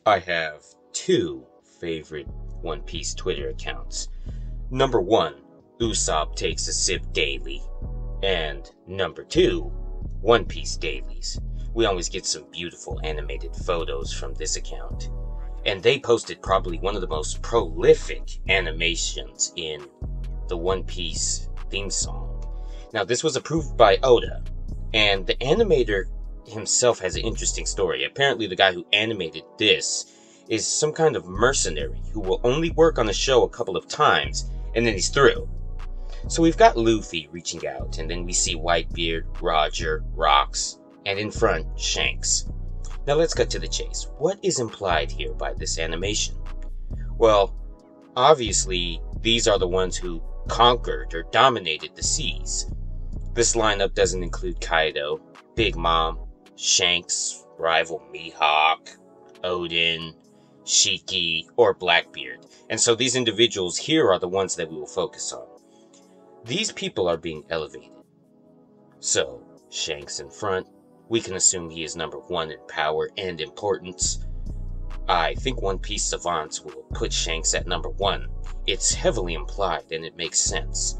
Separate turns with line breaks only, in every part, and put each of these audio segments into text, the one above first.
I have two favorite One Piece Twitter accounts. Number one, Usopp Takes a Sip Daily. And number two, One Piece Dailies. We always get some beautiful animated photos from this account. And they posted probably one of the most prolific animations in the One Piece theme song. Now, this was approved by Oda, and the animator himself has an interesting story. Apparently, the guy who animated this is some kind of mercenary who will only work on the show a couple of times, and then he's through. So we've got Luffy reaching out, and then we see Whitebeard, Roger, Rocks, and in front, Shanks. Now let's cut to the chase. What is implied here by this animation? Well, obviously, these are the ones who conquered or dominated the seas. This lineup doesn't include Kaido, Big Mom, Shanks, rival Mihawk, Odin, Shiki, or Blackbeard. And so these individuals here are the ones that we will focus on. These people are being elevated. So, Shanks in front, we can assume he is number one in power and importance. I think One Piece savants will put Shanks at number one. It's heavily implied and it makes sense.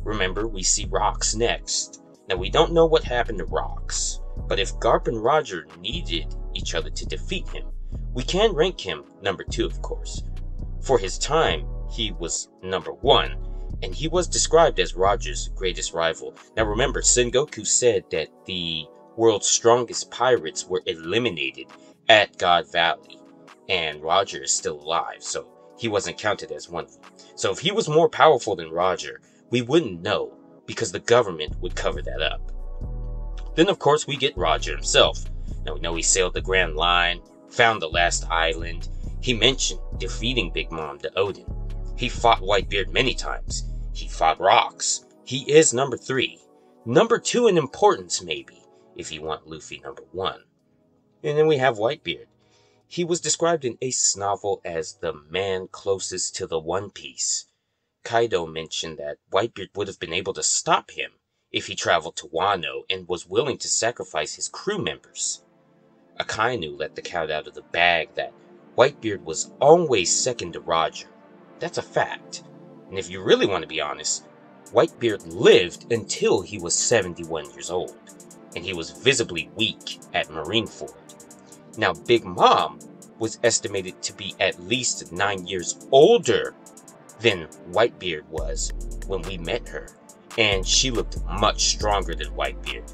Remember, we see Rocks next. Now, we don't know what happened to Rocks, but if Garp and Roger needed each other to defeat him, we can rank him number two, of course. For his time, he was number one, and he was described as Roger's greatest rival. Now remember, Sengoku said that the world's strongest pirates were eliminated at God Valley, and Roger is still alive, so he wasn't counted as one of them. So if he was more powerful than Roger, we wouldn't know, because the government would cover that up. Then of course we get Roger himself. Now we know he sailed the Grand Line, found the last island. He mentioned defeating Big Mom to Odin. He fought Whitebeard many times. He fought Rocks. He is number three. Number two in importance, maybe, if you want Luffy number one. And then we have Whitebeard. He was described in Ace's novel as the man closest to the One Piece. Kaido mentioned that Whitebeard would have been able to stop him if he traveled to Wano and was willing to sacrifice his crew members. Akainu let the cat out of the bag that Whitebeard was always second to Roger. That's a fact. And if you really want to be honest, Whitebeard lived until he was 71 years old, and he was visibly weak at Marineford. Now, Big Mom was estimated to be at least 9 years older than Whitebeard was when we met her, and she looked much stronger than Whitebeard.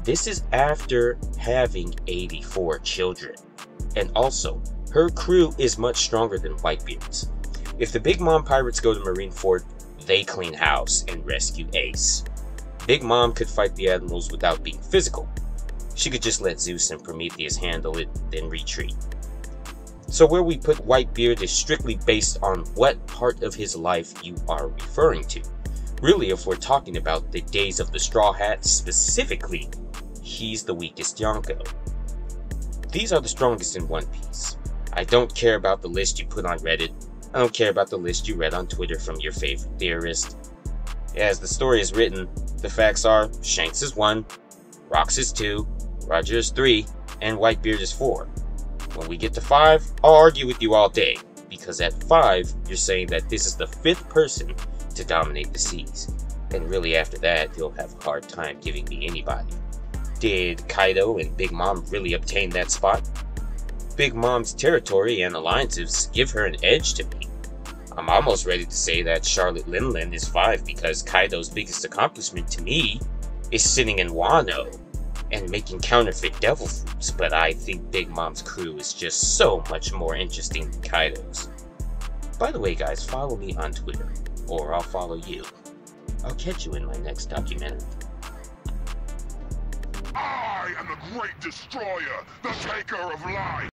This is after having 84 children, and also, her crew is much stronger than Whitebeard's. If the Big Mom pirates go to Marineford, they clean house and rescue Ace. Big Mom could fight the admirals without being physical. She could just let Zeus and Prometheus handle it, then retreat. So where we put Whitebeard is strictly based on what part of his life you are referring to. Really, if we're talking about the days of the Straw Hats specifically, he's the weakest Yonko. These are the strongest in One Piece. I don't care about the list you put on Reddit. I don't care about the list you read on Twitter from your favorite theorist. As the story is written, the facts are Shanks is 1, Rocks is 2, Roger is 3, and Whitebeard is 4. When we get to 5, I'll argue with you all day, because at 5, you're saying that this is the 5th person to dominate the seas. And really after that, you'll have a hard time giving me anybody. Did Kaido and Big Mom really obtain that spot? Big Mom's territory and alliances give her an edge to me. I'm almost ready to say that Charlotte Linland is 5 because Kaido's biggest accomplishment to me is sitting in Wano and making counterfeit devil fruits, but I think Big Mom's crew is just so much more interesting than Kaido's. By the way guys, follow me on Twitter, or I'll follow you. I'll catch you in my next documentary.
I am the great destroyer, the taker of life!